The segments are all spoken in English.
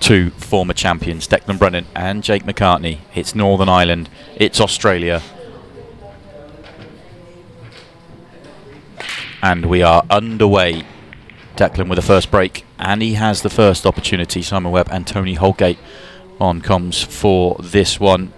two former champions, Declan Breannan and Jake McCartney. It's Northern Ireland, it's Australia. And we are underway. Declan with the first break, and he has the first opportunity. Simon Webb and Tony Holgate on comms for this one.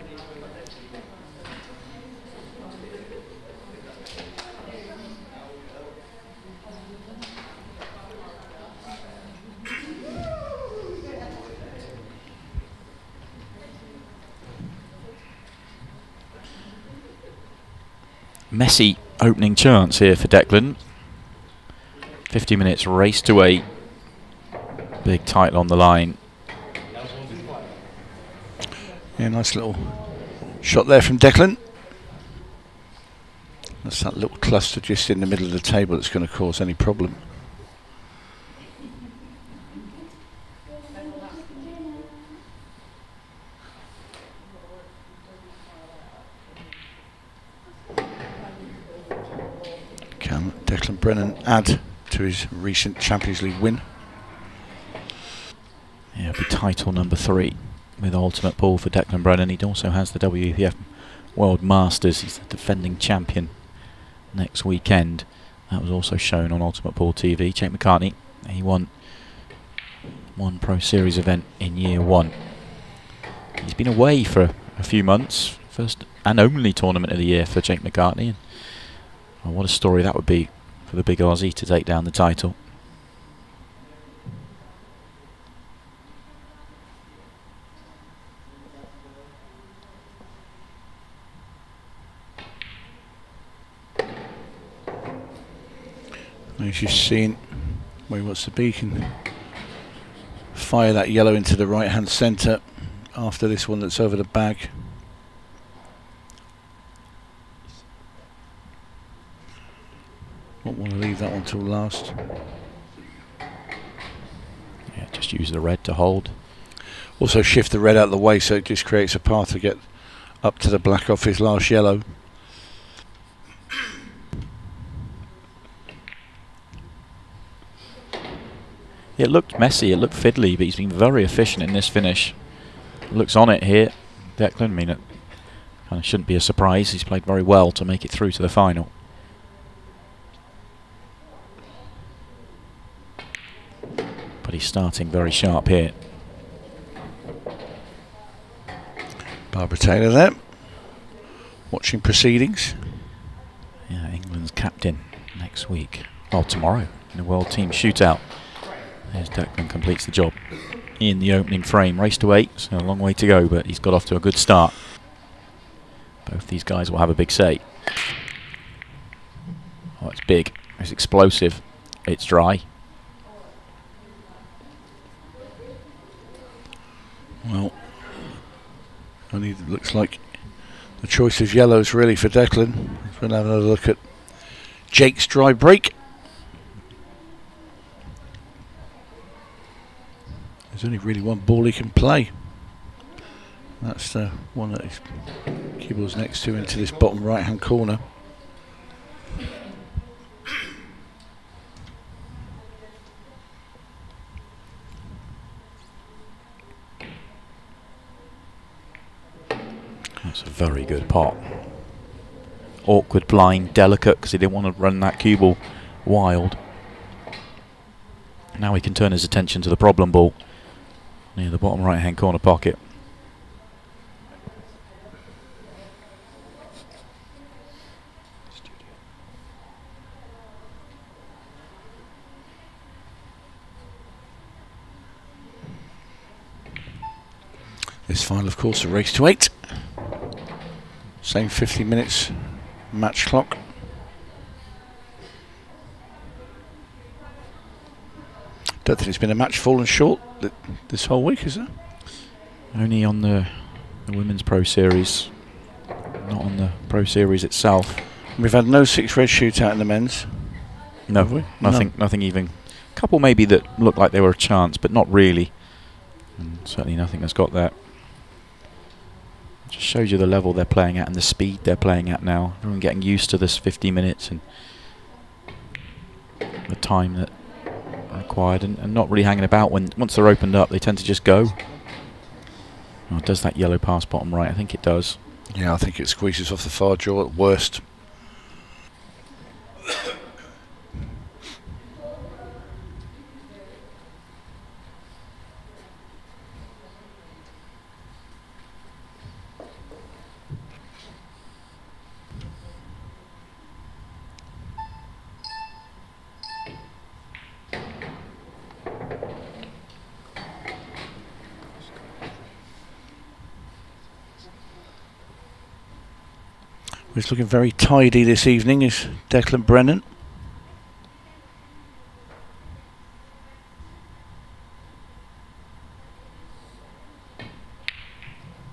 Messy opening chance here for Declan. 50 minutes race to 8. Big title on the line. Yeah, nice little shot there from Declan. That's that little cluster just in the middle of the table that's going to cause any problem. Can Declan Breannan add to his recent Champions League win? Yeah, it'll be title number 3 with Ultimate Pool for Declan Breannan. He also has the WPF World Masters. He's the defending champion next weekend. That was also shown on Ultimate Pool TV. Jake McCartney, he won one Pro Series event in year 1. He's been away for a few months. First and only tournament of the year for Jake McCartney. And what a story that would be for the big Aussie to take down the title. As you've seen where he wants to be, he can fire that yellow into the right hand centre after this one that's over the bag. Won't want to leave that one till last. Yeah, just use the red to hold. Also shift the red out of the way so it just creates a path to get up to the black off his last yellow. It looked messy, it looked fiddly, but he's been very efficient in this finish. Looks on it here, Declan. I mean, it kind of shouldn't be a surprise. He's played very well to make it through to the final. But he's starting very sharp here. Barbara Taylor there, watching proceedings. Yeah, England's captain next week. Well, tomorrow in the World Team Shootout. There's Declan, completes the job in the opening frame. Race to 8, so a long way to go, but he's got off to a good start. Both these guys will have a big say. Oh, it's big. It's explosive. It's dry. Well, only looks like the choice of yellows really for Declan. We'll have another look at Jake's dry break. There's only really one ball he can play. That's the one that his keyboard's next to, into this bottom right hand corner. That's a very good pot. Awkward blind, delicate, because he didn't want to run that cue ball wild. Now he can turn his attention to the problem ball near the bottom right hand corner pocket. This final, of course, a race to 8. Same 50 minutes match clock. Don't think it's been a match fallen short this whole week, is there? Only on the Women's Pro Series, not on the Pro Series itself. We've had no 6 red shootout in the men's. No, Have we? nothing, No. nothing even. A couple maybe that looked like they were a chance, but not really. And certainly nothing that's got that. Just shows you the level they're playing at and the speed they're playing at now. Everyone getting used to this 50 minutes and the time that required, and not really hanging about. Once they're opened up, they tend to just go. Oh, does that yellow pass bottom right? I think it does. Yeah, I think it squeezes off the far jaw at worst. He's looking very tidy this evening, is Declan Breannan.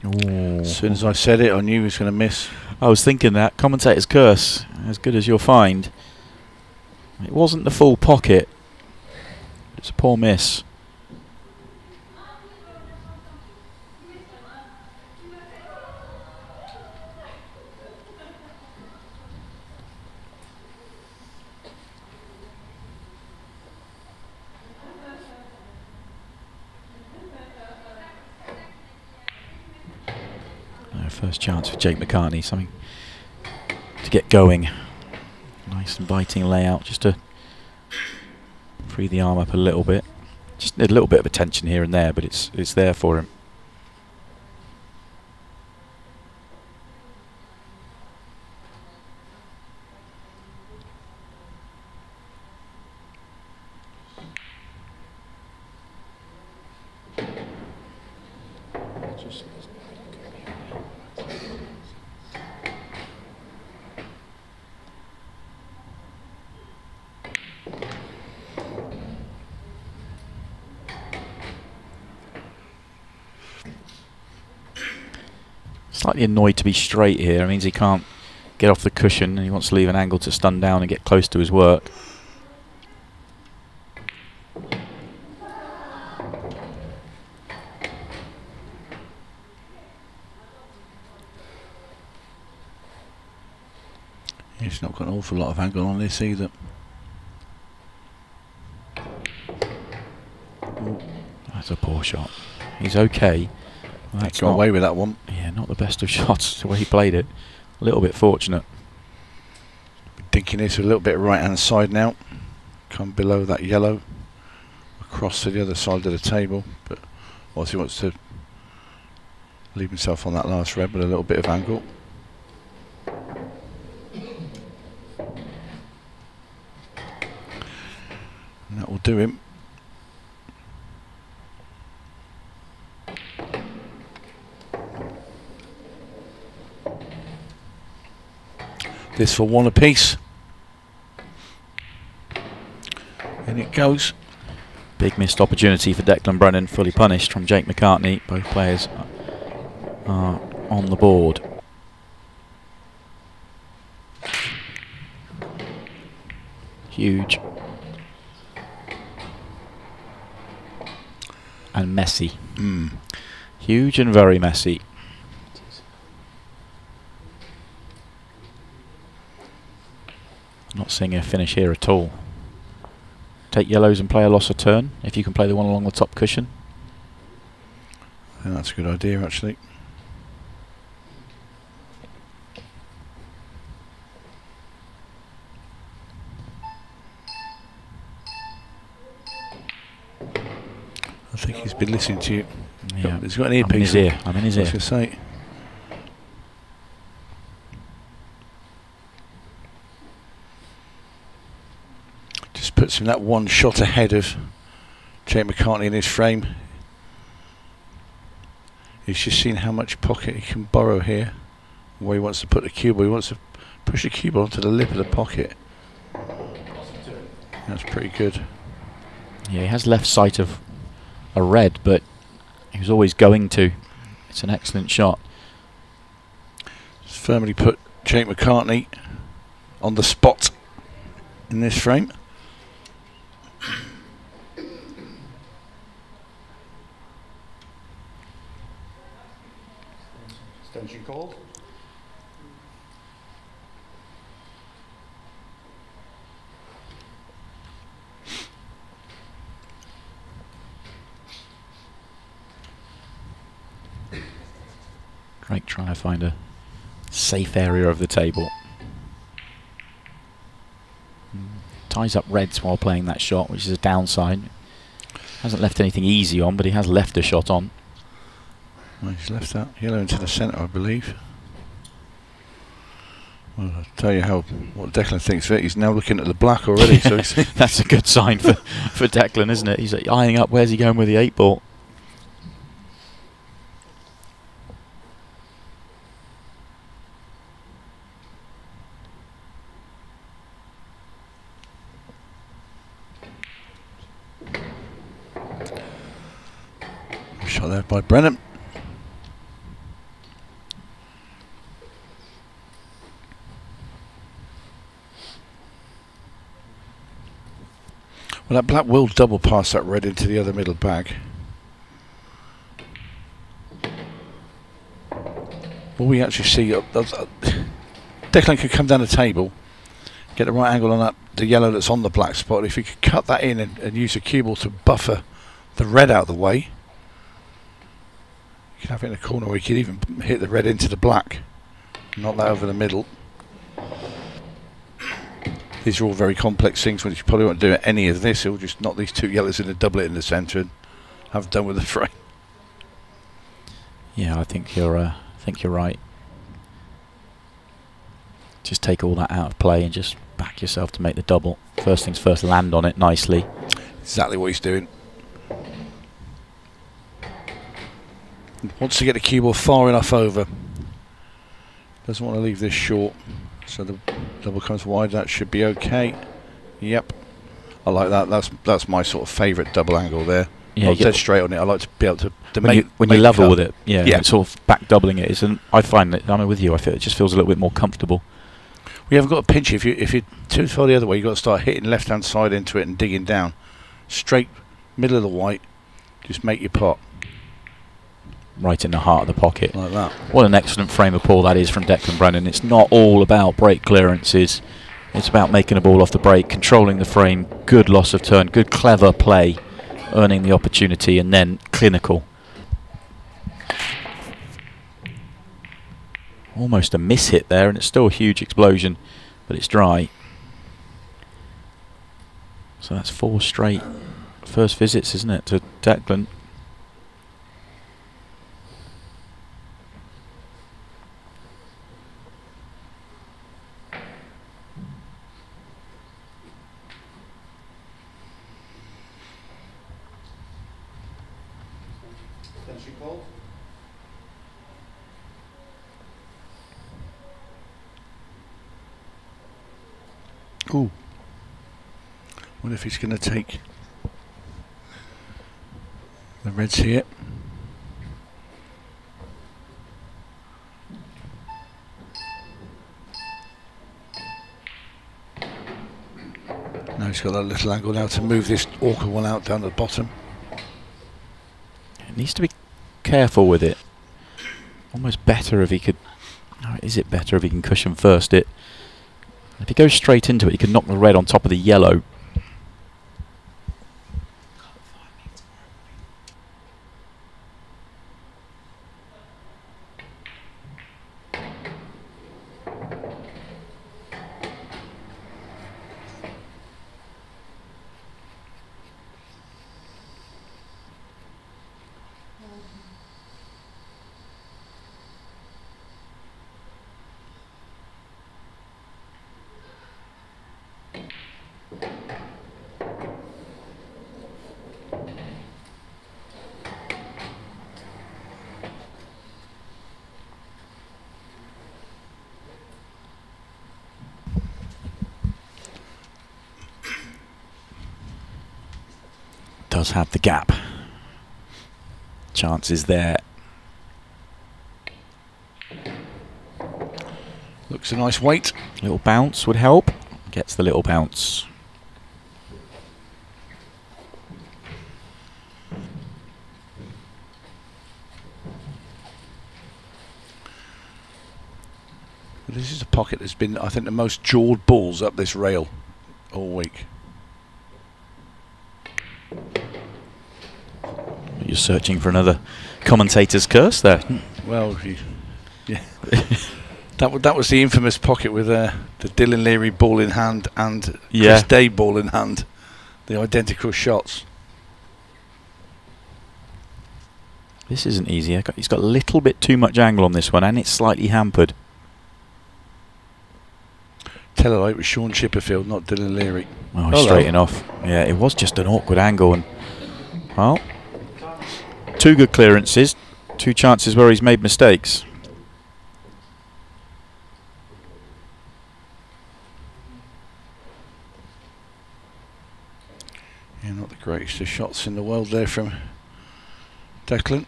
Ooh. As soon as I said it, I knew he was going to miss. I was thinking that. Commentator's curse, as good as you'll find. It wasn't the full pocket. It's a poor miss. First chance for Jake McCartney, something to get going. Nice and biting layout, just to free the arm up a little bit. Just need a little bit of attention here and there, but it's there for him. Slightly annoyed to be straight here. It means he can't get off the cushion, and he wants to leave an angle to stun down and get close to his work. He's not got an awful lot of angle on this either. Ooh, that's a poor shot. He's okay. Well, that's got away with that one. Yeah, not the best of shots, the way he played it. A little bit fortunate. Dinking this a little bit right hand side now. Come below that yellow. Across to the other side of the table. But also he wants to leave himself on that last red with a little bit of angle. And that will do him. This for one apiece. And it goes. Big missed opportunity for Declan Breannan, fully punished from Jake McCartney. Both players are on the board. Huge. And messy. Huge and very messy. Not seeing a finish here at all. Take yellows and play a loss of turn, if you can play the one along the top cushion. I think that's a good idea, actually. I think he's been listening to you. Yeah. He's got an earpiece. I'm in his ear. I'm in his ear. I was going to say. Just puts him that one shot ahead of Jake McCartney in his frame. He's just seen how much pocket he can borrow here. Where he wants to put the cue ball. He wants to push the cue ball onto the lip of the pocket. That's pretty good. Yeah, he has left sight of a red, but he was always going to. It's an excellent shot. Just firmly put Jake McCartney on the spot in this frame. Extension called. Craig trying to find a safe area of the table. Ties up reds while playing that shot, which is a downside. Hasn't left anything easy on, but he has left a shot on. Well, he's left that yellow into the centre, I believe. Well, I'll tell you what Declan thinks of it. He's now looking at the black already. So that's a good sign for Declan, isn't it? He's eyeing up where's he going with the 8-ball. Shot there by Breannan. Well, that black will double pass that red into the other middle bag. What we actually see, Declan could come down the table, get the right angle on the yellow that's on the black spot. If he could cut that in and use a cue ball to buffer the red out of the way, you could have it in a corner where he could even hit the red into the black, not that over the middle. These are all very complex things, which you probably won't do any of this. He'll just knock these two yellows in and double it in the centre and have done with the frame. Yeah, I think you're right. Just take all that out of play and just back yourself to make the double. First things first, land on it nicely. Exactly what he's doing. Wants to get the cue ball far enough over. Doesn't want to leave this short. So the double comes wide. That should be okay. Yep, I like that. That's my sort of favourite double angle there. Yeah, dead straight on it. I like to be able to when you level with it. Yeah, yeah. Sort of back doubling it is. And I find that I'm with you. I feel it just feels a little bit more comfortable. We haven't got to pinch it. If you're too far the other way, you've got to start hitting left hand side into it and digging down. Straight middle of the white. Just make your pot. Right in the heart of the pocket. Like that. What an excellent frame of ball that is from Declan Breannan. It's not all about break clearances. It's about making a ball off the break, controlling the frame, good loss of turn, good clever play, earning the opportunity, and then clinical. Almost a miss hit there, and it's still a huge explosion, but it's dry. So that's 4 straight first visits, isn't it, to Declan? Ooh. What if he's going to take the reds here? Now he's got that little angle now to move this awkward one out down to the bottom. It needs to be careful with it. Almost better if he could... No, is it better if he can cushion first it? If he goes straight into it, he can knock the red on top of the yellow. Does have the gap. Chance is there. Looks a nice weight. Little bounce would help. Gets the little bounce. This is a pocket that's been, I think, the most jawed balls up this rail all week. You're searching for another commentator's curse there. Well, Yeah. That was the infamous pocket with the Dylan Leary ball in hand and Chris Day ball in hand. The identical shots. This isn't easy. He's got a little bit too much angle on this one, and it's slightly hampered. Tell her it was Sean Chipperfield, not Dylan Leary. Oh, he's straightened off. Yeah, it was just an awkward angle, and well, 2 good clearances, 2 chances where he's made mistakes. Yeah, not the greatest of shots in the world there from Declan.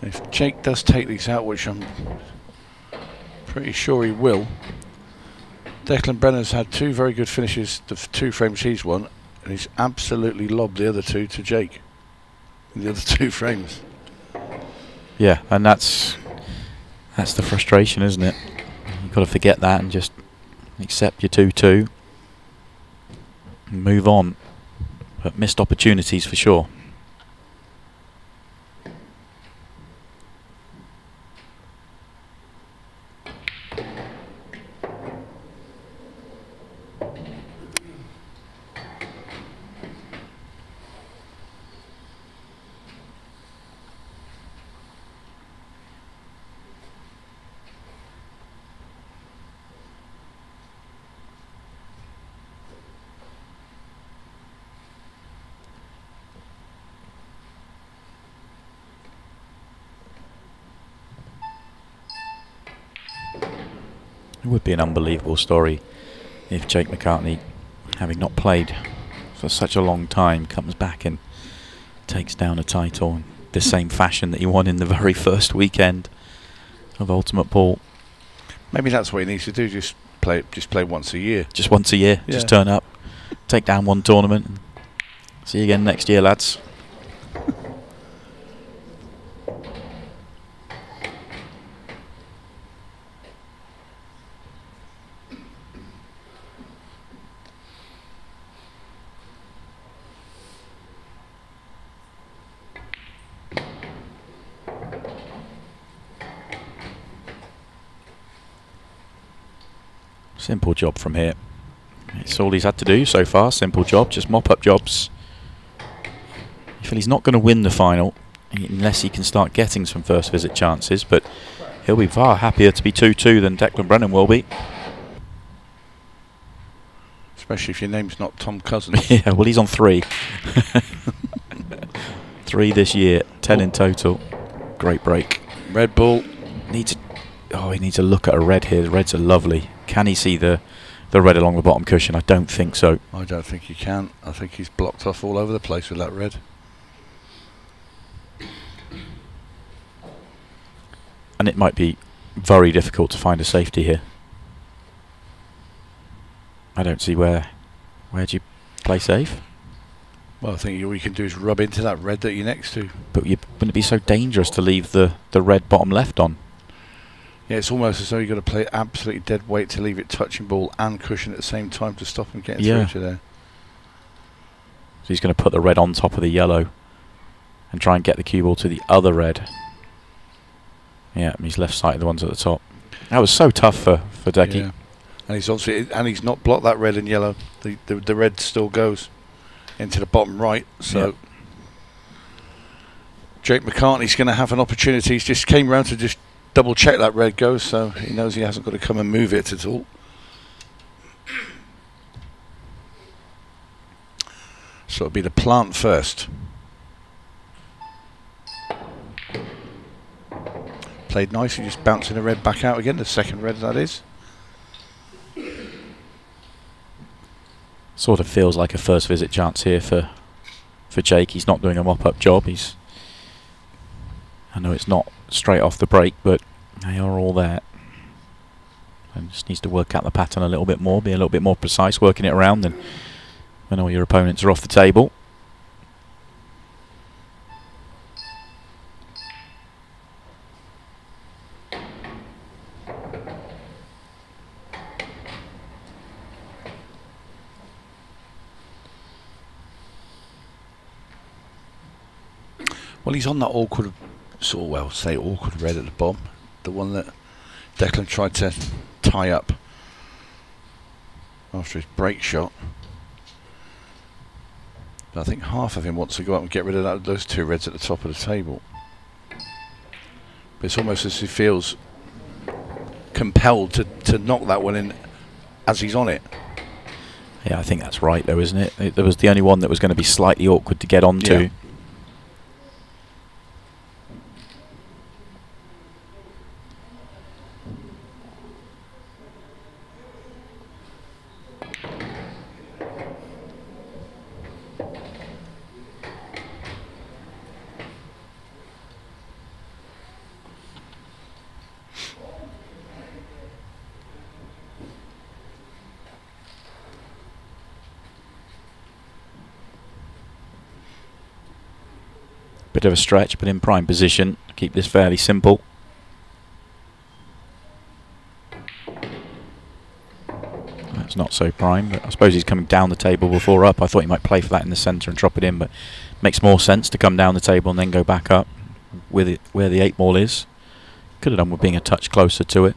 If Jake does take these out, which I'm pretty sure he will, Declan Brennan's had 2 very good finishes, the 2 frames he's won, and he's absolutely lobbed the other 2 to Jake in the other 2 frames. Yeah, and that's the frustration, isn't it? You've got to forget that and just accept your 2-2 and move on. But missed opportunities for sure. It would be an unbelievable story if Jake McCartney, having not played for such a long time, comes back and takes down a title in the same fashion that he won in the very first weekend of Ultimate Pool. Maybe that's what he needs to do, just play once a year. Just once a year, yeah. Just turn up, take down one tournament, and see you again next year, lads. Simple job from here. It's all he's had to do so far. Simple job, just mop up jobs. I feel he's not going to win the final unless he can start getting some first visit chances, but he'll be far happier to be 2-2 than Declan Breannan will be. Especially if your name's not Tom Cousins. Yeah, well, he's on 3. 3 this year, 10 in total. Great break. Red ball. He needs to look at a red here. The reds are lovely. Can he see the red along the bottom cushion? I don't think so. I don't think he can. I think he's blocked off all over the place with that red. And it might be very difficult to find a safety here. I don't see where do you play safe? Well, I think all you can do is rub into that red that you're next to. But wouldn't it be so dangerous to leave the red bottom left on? Yeah, it's almost as though you've got to play absolutely dead weight to leave it touching ball and cushion at the same time to stop him getting through to there. So he's going to put the red on top of the yellow and try and get the cue ball to the other red. Yeah, he's left sighted the ones at the top. That was so tough for Decky. Yeah. And he's not blocked that red and yellow. The red still goes into the bottom right. So yep. Jake McCartney's going to have an opportunity. He's just came round to just double check that red goes, so he knows he hasn't got to come and move it at all. So it'll be the plant first. Played nicely, just bouncing the red back out again, the second red that is. Sort of feels like a first visit chance here for Jake. He's not doing a mop-up job. I know it's not straight off the break, but they are all there. And just needs to work out the pattern a little bit more, be a little bit more precise, working it around than when all your opponents are off the table. Well, he's on that awkward, sort of, well, say awkward red at the bottom. The one that Declan tried to tie up after his break shot. But I think half of him wants to go up and get rid of those two reds at the top of the table. But it's almost as if he feels compelled to knock that one in as he's on it. Yeah, I think that's right though, isn't it? It was the only one that was going to be slightly awkward to get onto. Yeah. Bit of a stretch, but in prime position. Keep this fairly simple. That's not so prime, but I suppose he's coming down the table before up. I thought he might play for that in the centre and drop it in, but makes more sense to come down the table and then go back up with it where the 8 ball is. Could have done with being a touch closer to it.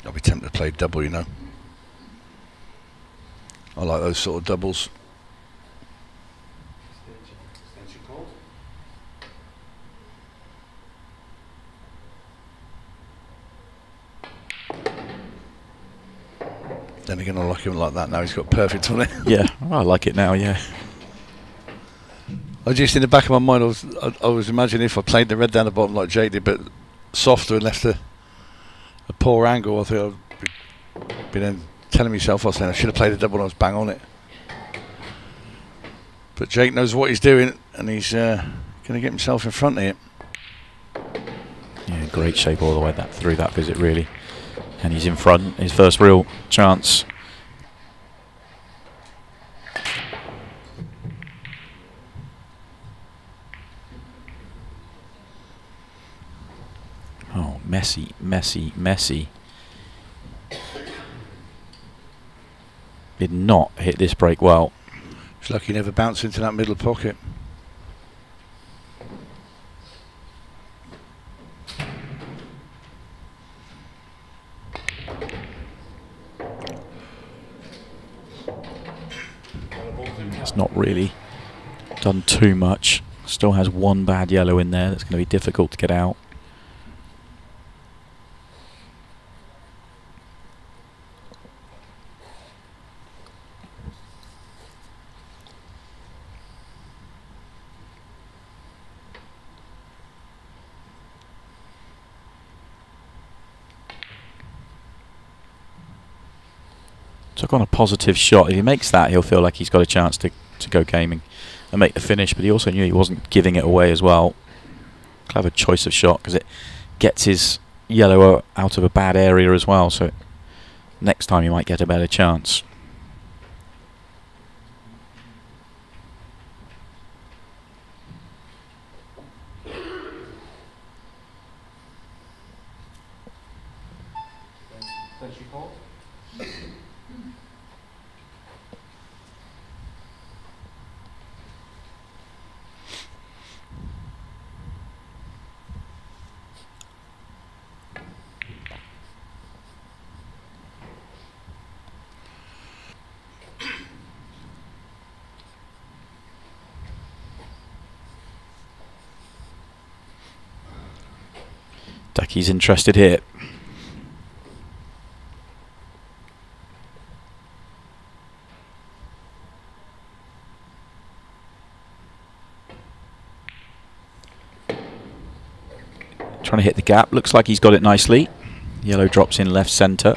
I'll be tempted to play double, you know. I like those sort of doubles. Then again, I like him like that now. He's got perfect on it. Yeah, I like it now, yeah. I just, in the back of my mind, I was imagining if I played the red down the bottom like Jake did, but softer and left a poor angle. I think I'd be then telling myself, I was saying I should have played the double and I was bang on it. But Jake knows what he's doing, and he's going to get himself in front of it. Yeah, great shape all the way through that visit, really. And he's in front, his first real chance. Oh, messy, messy, messy. Did not hit this break well. It's lucky he never bounced into that middle pocket. It's not really done too much. Still has one bad yellow in there that's going to be difficult to get out. Took on a positive shot. If he makes that, he'll feel like he's got a chance to go gaming and make the finish, but he also knew he wasn't giving it away as well. Clever choice of shot because it gets his yellow out of a bad area as well, so next time he might get a better chance. Ducky's interested here. Trying to hit the gap. Looks like he's got it nicely. Yellow drops in left centre.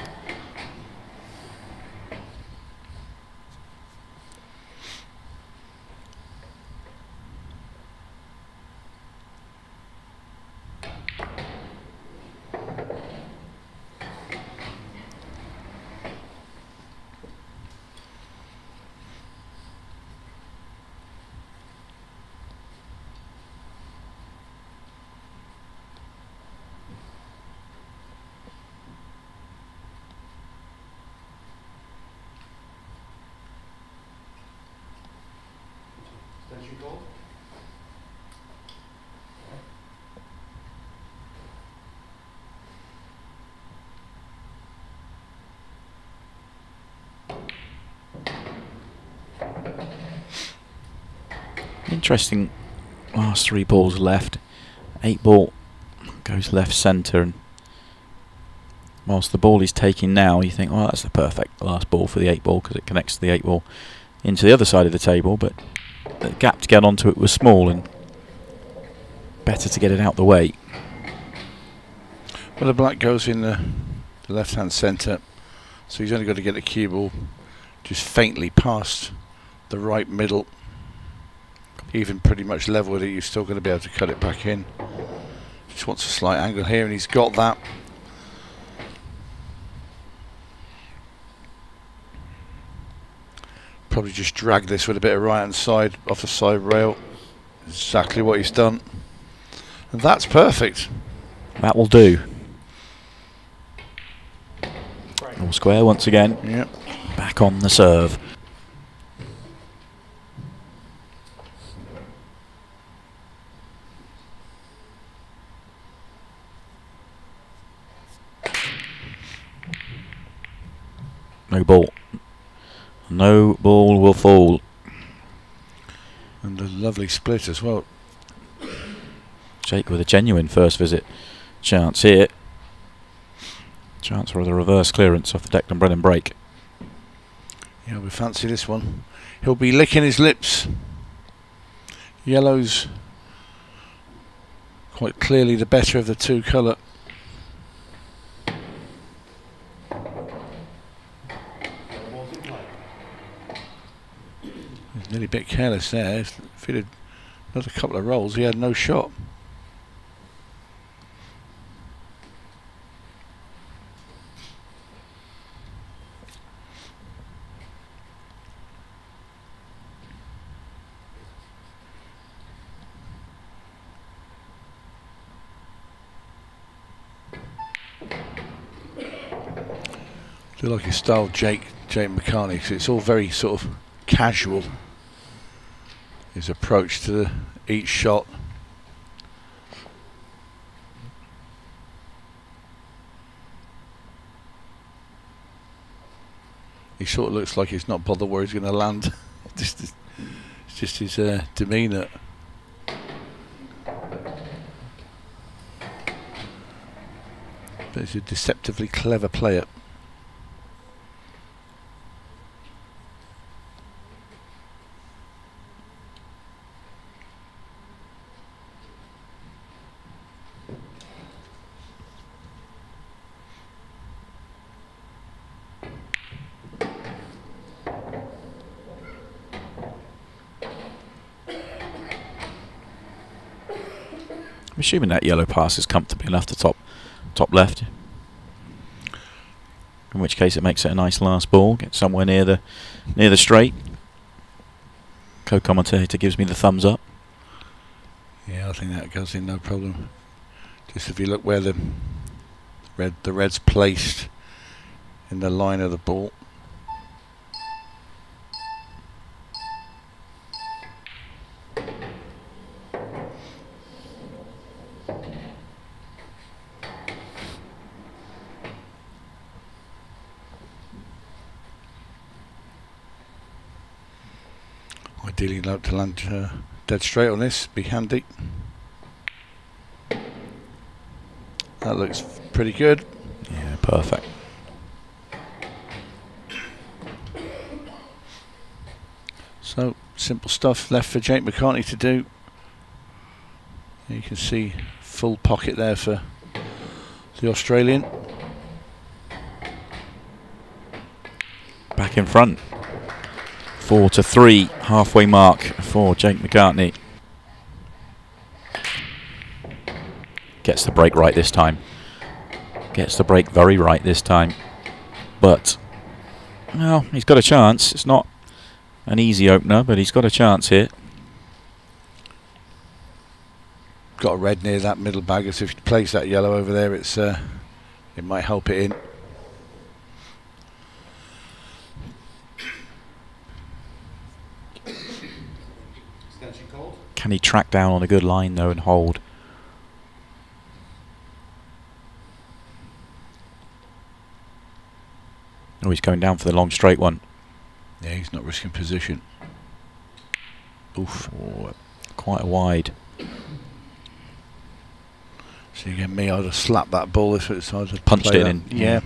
Interesting last 3 balls left. 8 ball goes left centre, and whilst the ball he's taking now, you think, well, that's the perfect last ball for the 8 ball because it connects the 8 ball into the other side of the table, but the gap to get onto it was small and better to get it out the way. Well, the black goes in the left-hand centre, so he's only got to get the cue ball just faintly past the right middle. Even pretty much level with it, you're still going to be able to cut it back in. Just wants a slight angle here, and he's got that. Probably just drag this with a bit of right hand side off the side rail. Exactly what he's done. And that's perfect. That will do. All square once again. Yep. Back on the serve. No ball. No ball will fall. And a lovely split as well. Jake with a genuine first visit chance here. Chance for the reverse clearance off the Declan Breannan break. Yeah, we fancy this one. He'll be licking his lips. Yellow's quite clearly the better of the 2 colour. He's nearly a bit careless there. If he'd had another couple of rolls, he had no shot. I do like his style, Jake McCartney, because it's all very sort of casual. His approach to each shot. He sort of looks like he's not bothered where he's going to land. It's just his demeanour. But he's a deceptively clever player. I'm assuming that yellow pass is comfortably enough to top left. In which case it makes it a nice last ball. Get somewhere near the straight. Co-commentator gives me the thumbs up. Yeah, I think that goes in no problem. Just if you look where the red's placed in the line of the ball. Ideally like to land dead straight on this, be handy. That looks pretty good. Yeah, perfect. So, simple stuff left for Jake McCartney to do. You can see full pocket there for the Australian. Back in front. 4-3, halfway mark for Jake McCartney. Gets the break right this time. Gets the break very right this time. But, well, he's got a chance. It's not an easy opener, but he's got a chance here. Got a red near that middle bag, so if you place that yellow over there, it might help it in. Can he track down on a good line though and hold? Oh, he's going down for the long straight one. Yeah, he's not risking position. Oof. Oh, quite wide. So again, me, I'd have slapped that ball if it's I'd have Punched it that. in. Yeah.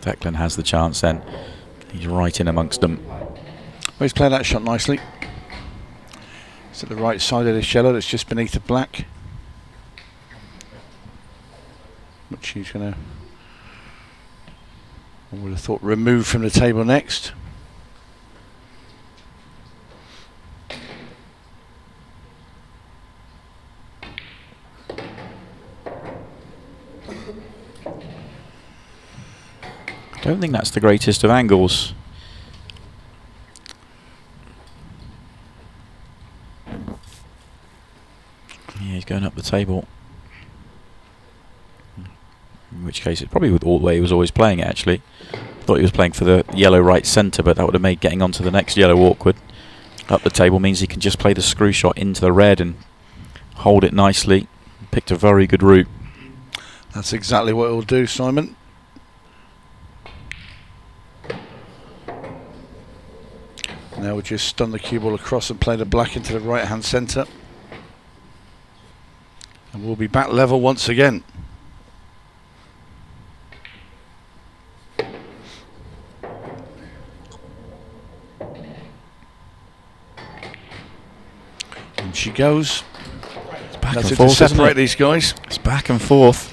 Declan has the chance then. He's right in amongst them. Well, he's played that shot nicely. It's at the right side of this yellow that's just beneath the black. Which he's going to, I would have thought, remove from the table next. I don't think that's the greatest of angles. Yeah, he's going up the table. In which case, it's probably with all the way he was always playing it, actually. Thought he was playing for the yellow right centre, but that would have made getting onto the next yellow awkward. Up the table means he can just play the screw shot into the red and hold it nicely. Picked a very good route. That's exactly what it will do, Simon. Now we'll just stun the cue ball across and play the black into the right hand centre. And we'll be back level once again. And she goes. It's back That's and it forth, to isn't separate it? these guys. It's back and forth.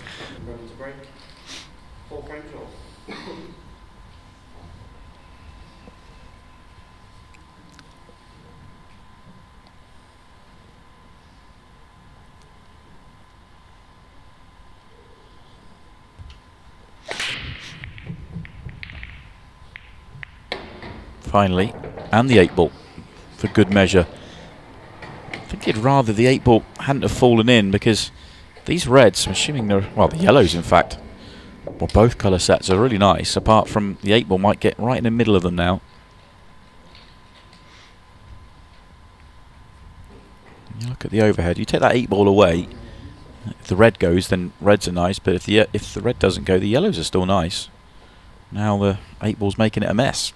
Finally, and the 8-ball for good measure. I think he'd rather the 8-ball hadn't have fallen in, because these reds, I'm assuming they're, well, the yellows in fact, well, both colour sets are really nice, apart from the 8-ball might get right in the middle of them now. You look at the overhead, you take that 8-ball away, if the red goes then reds are nice, but if the red doesn't go, the yellows are still nice. Now the 8-ball's making it a mess.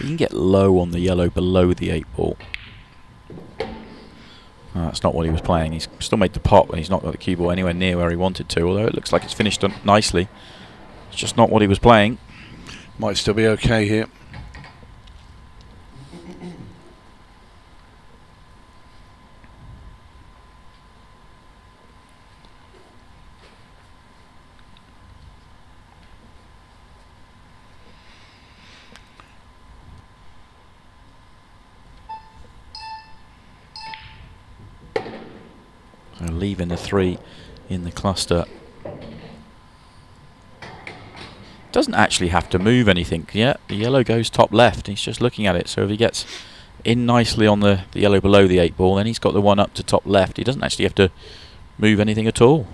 You can get low on the yellow below the 8-ball. That's not what he was playing. He's still made the pot, but he's not got the cue ball anywhere near where he wanted to, although it looks like it's finished nicely. It's just not what he was playing. Might still be okay here. So leaving the 3 in the cluster. Doesn't actually have to move anything. Yeah, the yellow goes top left. He's just looking at it. So if he gets in nicely on the yellow below the 8-ball, then he's got the one up to top left. He doesn't actually have to move anything at all.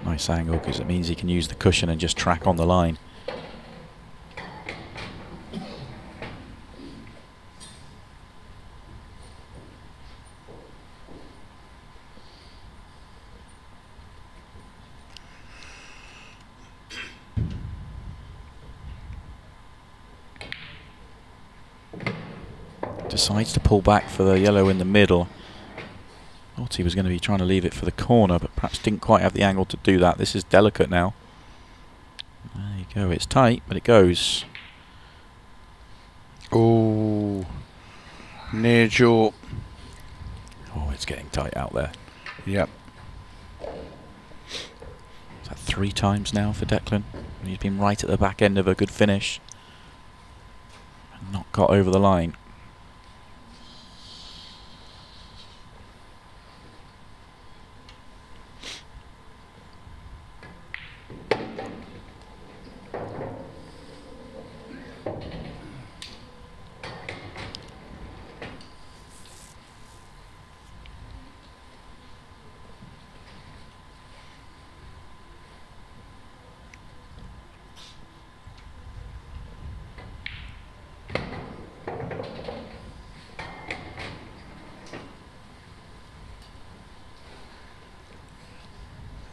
Nice Nice angle, because it means he can use the cushion and just track on the line. Decides to pull back for the yellow in the middle. Thought he was going to be trying to leave it for the corner, but perhaps didn't quite have the angle to do that. This is delicate now. There you go. It's tight, but it goes. Oh, near jaw. Oh, it's getting tight out there. Yep. Is that 3 times now for Declan? He's been right at the back end of a good finish. And not got over the line.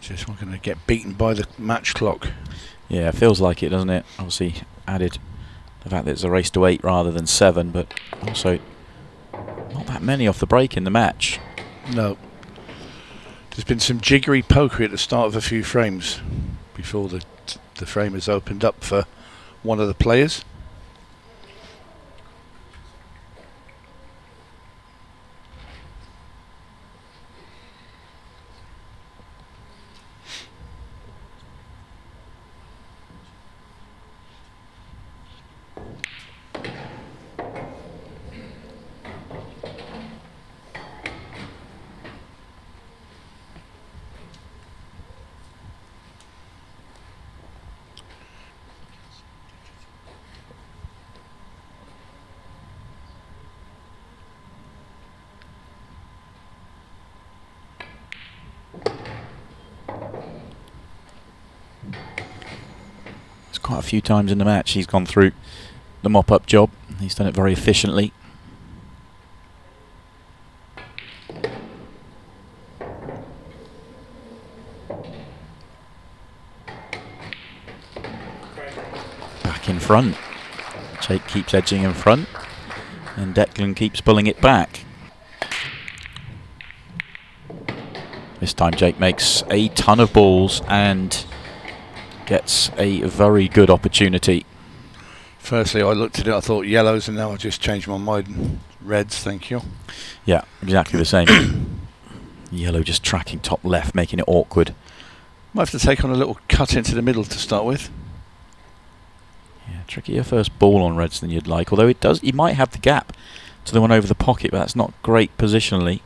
Just not going to get beaten by the match clock. Yeah, it feels like it, doesn't it? Obviously added the fact that it's a race to 8 rather than 7, but also not that many off the break in the match. No. There's been some jiggery pokery at the start of a few frames before the frame has opened up for one of the players. Quite a few times in the match he's gone through the mop-up job. He's done it very efficiently. Back in front. Jake keeps edging in front and Declan keeps pulling it back. This time Jake makes a ton of balls and gets a very good opportunity. Firstly, I looked at it, I thought yellows, and now I just changed my mind. Reds, thank you. Yeah, exactly the same. Yellow just tracking top left, making it awkward. Might have to take on a little cut into the middle to start with. Yeah, trickier first ball on reds than you'd like, although it does. He might have the gap to the one over the pocket, but that's not great positionally.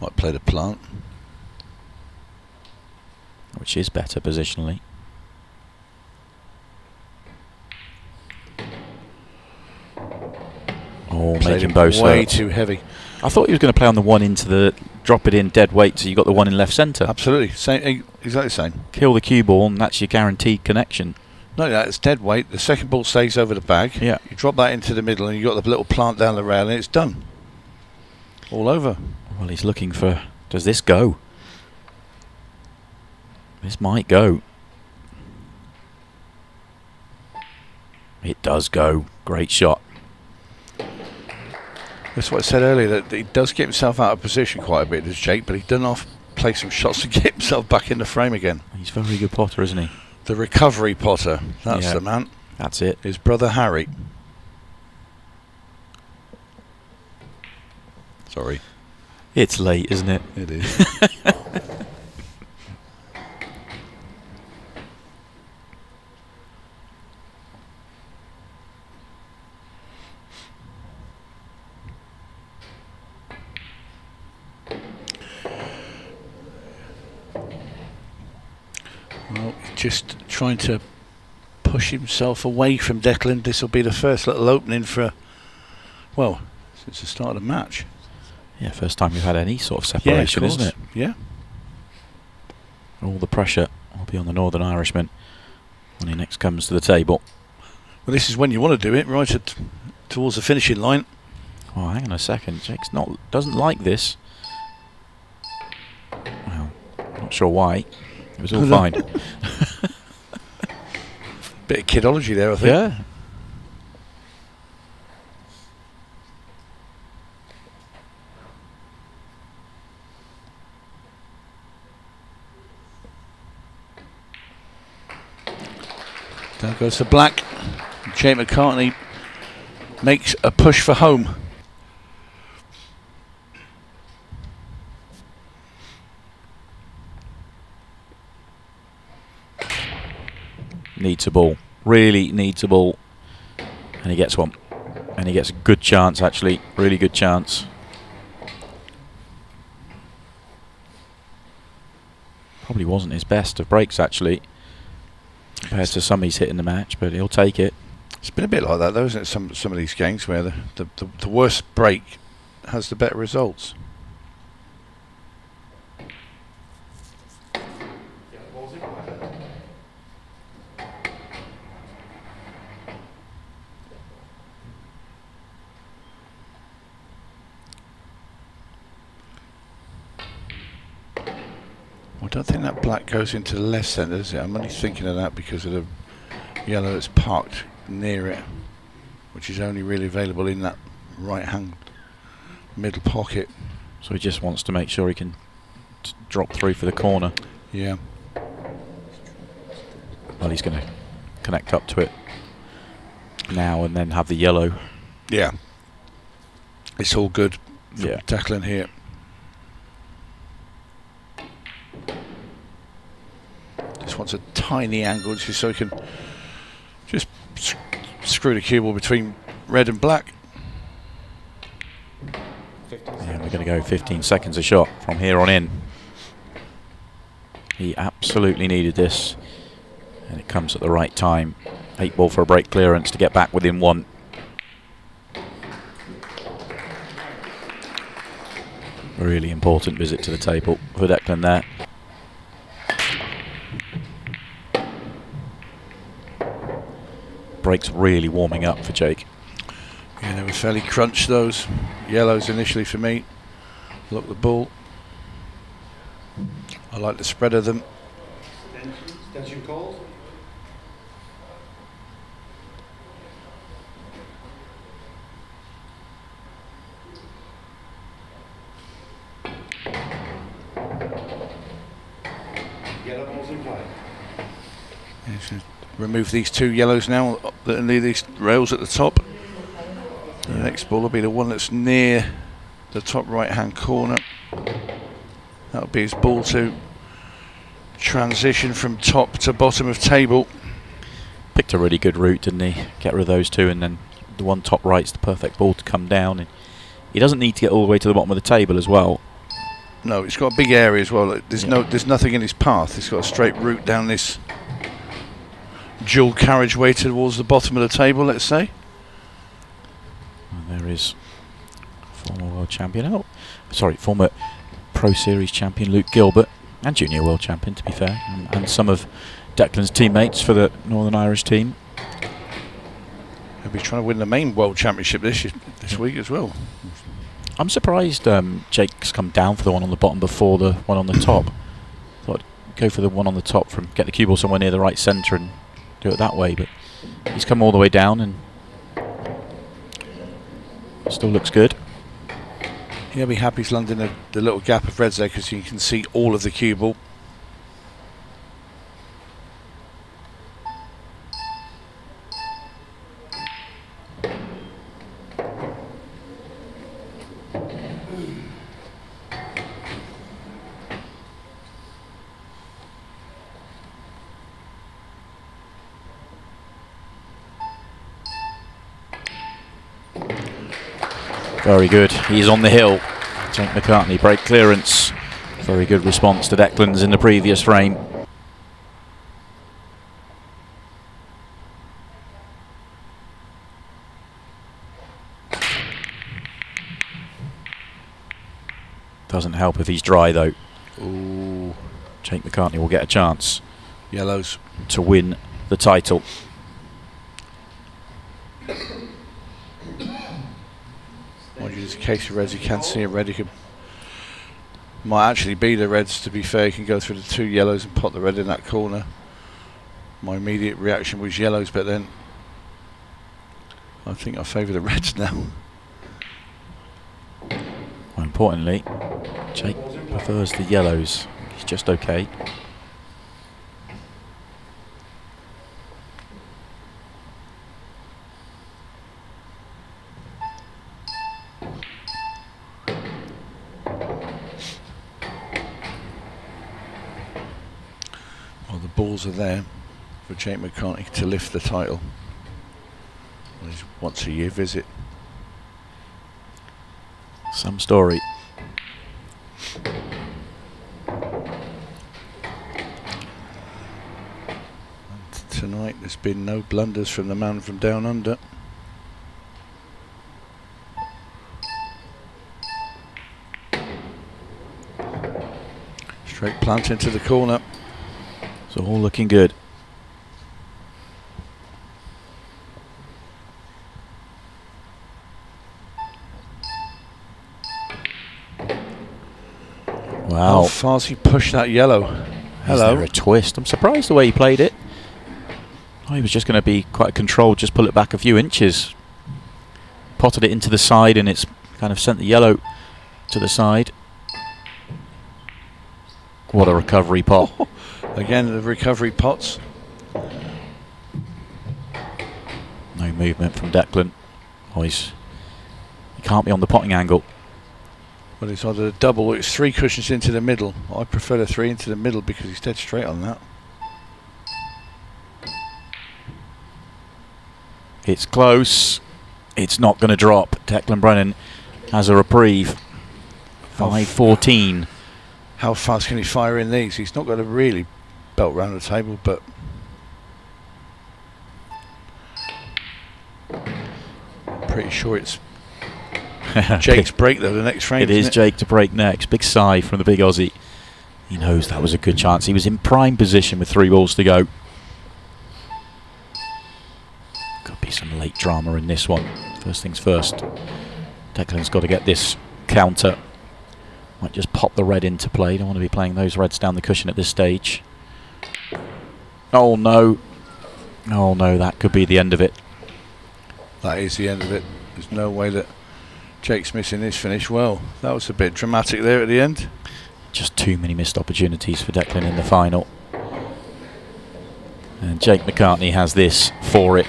Might play the plant. Which is better positionally. Oh, making both way too heavy. I thought he was going to play on the one into the drop it in dead weight, so you got the one in left centre. Absolutely, same, exactly the same. Kill the cue ball, and that's your guaranteed connection. No, it's dead weight. The second ball stays over the bag. Yeah. You drop that into the middle, and you got the little plant down the rail, and it's done. All over. Well, he's looking for. Does this go? This might go. It does go. Great shot. That's what I said earlier, that he does get himself out of position quite a bit, does Jake, but he doesn't play some shots to get himself back in the frame again. He's a very good potter, isn't he? The recovery potter. That's the man. That's it. His brother Harry. Sorry. It's late, isn't it? It is. Well, just trying to push himself away from Declan. This will be the first little opening for, well, since the start of the match. Yeah, first time we've had any sort of separation, isn't it? Yeah. All the pressure will be on the Northern Irishman when he next comes to the table. Well, this is when you want to do it, right towards the finishing line. Oh, hang on a second. Jake's doesn't like this. Well, not sure why. It was all fine. Bit of kidology there, I think. Yeah. Down goes to black. Jake McCartney makes a push for home. Needs a ball. Really needs a ball. And he gets one. And he gets a good chance, actually. Really good chance. Probably wasn't his best of breaks, actually, compared to some he's hit in the match, but he'll take it. It's been a bit like that, though, isn't it? Some of these games where the worst break has the better results. I don't think that black goes into the left centre, does it? I'm only thinking of that because of the yellow that's parked near it, which is only really available in that right hand middle pocket. So he just wants to make sure he can drop through for the corner. Yeah. Well, he's going to connect up to it now and then have the yellow. Yeah. It's all good for Yeah. Declan here. Just wants a tiny angle just so he can just screw the cue ball between red and black. Yeah, we're going to go 15 seconds a shot from here on in. He absolutely needed this, and it comes at the right time. 8 ball for a break clearance to get back within 1. Really important visit to the table for Declan there. Breaks really warming up for Jake. Yeah, they were fairly crunched, those yellows initially for me. Look the ball. I like the spread of them. Extension called. Yellow balls in play. Yeah, so remove these 2 yellows now that are near these rails at the top. The next ball will be the one that's near the top right hand corner. That'll be his ball to transition from top to bottom of table. Picked a really good route, didn't he? Get rid of those 2, and then the one top right's the perfect ball to come down. And he doesn't need to get all the way to the bottom of the table as well. No, it's got a big area as well. There's nothing in his path. It's got a straight route down this dual carriageway towards the bottom of the table, let's say. And there is former world champion, former Pro Series champion Luke Gilbert, and junior world champion, to be fair, and some of Declan's teammates for the Northern Irish team. He'll be trying to win the main world championship this week as well. I'm surprised Jake's come down for the one on the bottom before the one on the top. Thought I'd go for the one on the top, get the cue ball somewhere near the right centre and do it that way, but he's come all the way down and still looks good. He'll be happy he's landing the little gap of reds there because you can see all of the cue ball. Very good. He's on the hill. Jake McCartney, break clearance. Very good response to Declan's in the previous frame. Doesn't help if he's dry though. Ooh. Jake McCartney will get a chance Yellows. to win the title. Mind you, there's a case of reds. You can see a red. You could might actually be the reds, to be fair. You can go through the 2 yellows and pop the red in that corner. My immediate reaction was yellows, but then I think I favour the reds now. More importantly, Jake prefers the yellows. He's just okay. Well, the balls are there for Jake McCartney to lift the title on his once-a-year visit. Some story. And tonight there's been no blunders from the man from down under. Straight plant into the corner. It's all looking good. Wow. How far's he pushed that yellow? Hello. Is there a twist? I'm surprised the way he played it. Oh, he was just going to be quite controlled, just pull it back a few inches. Potted it into the side and it's kind of sent the yellow to the side. What a recovery pot. Again, the recovery pots. No movement from Declan. Oh, he can't be on the potting angle. Well, it's either a double or it's 3 cushions into the middle. I prefer the 3 into the middle because he's dead straight on that. It's close. It's not going to drop. Declan Breannan has a reprieve. 5-14. How fast can he fire in these? He's not going to really belt round the table, but pretty sure it's Jake's break though, the next frame. It is Jake to break next. Big sigh from the big Aussie. He knows that was a good chance. He was in prime position with 3 balls to go. Could be some late drama in this one. First things first. Declan's got to get this counter. Might just pop the red into play. Don't want to be playing those reds down the cushion at this stage. Oh no. Oh no, that could be the end of it. That is the end of it. There's no way that Jake's missing this finish. Well, that was a bit dramatic there at the end. Just too many missed opportunities for Declan in the final. And Jake McCartney has this for it.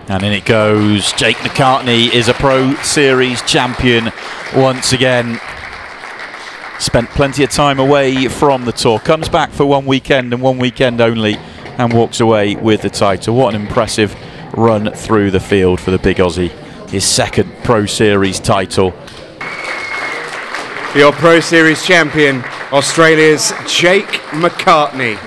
And in it goes. Jake McCartney is a Pro Series champion once again. Spent plenty of time away from the tour. Comes back for 1 weekend and 1 weekend only and walks away with the title. What an impressive run through the field for the big Aussie. His 2nd Pro Series title. Your Pro Series champion, Australia's Jake McCartney.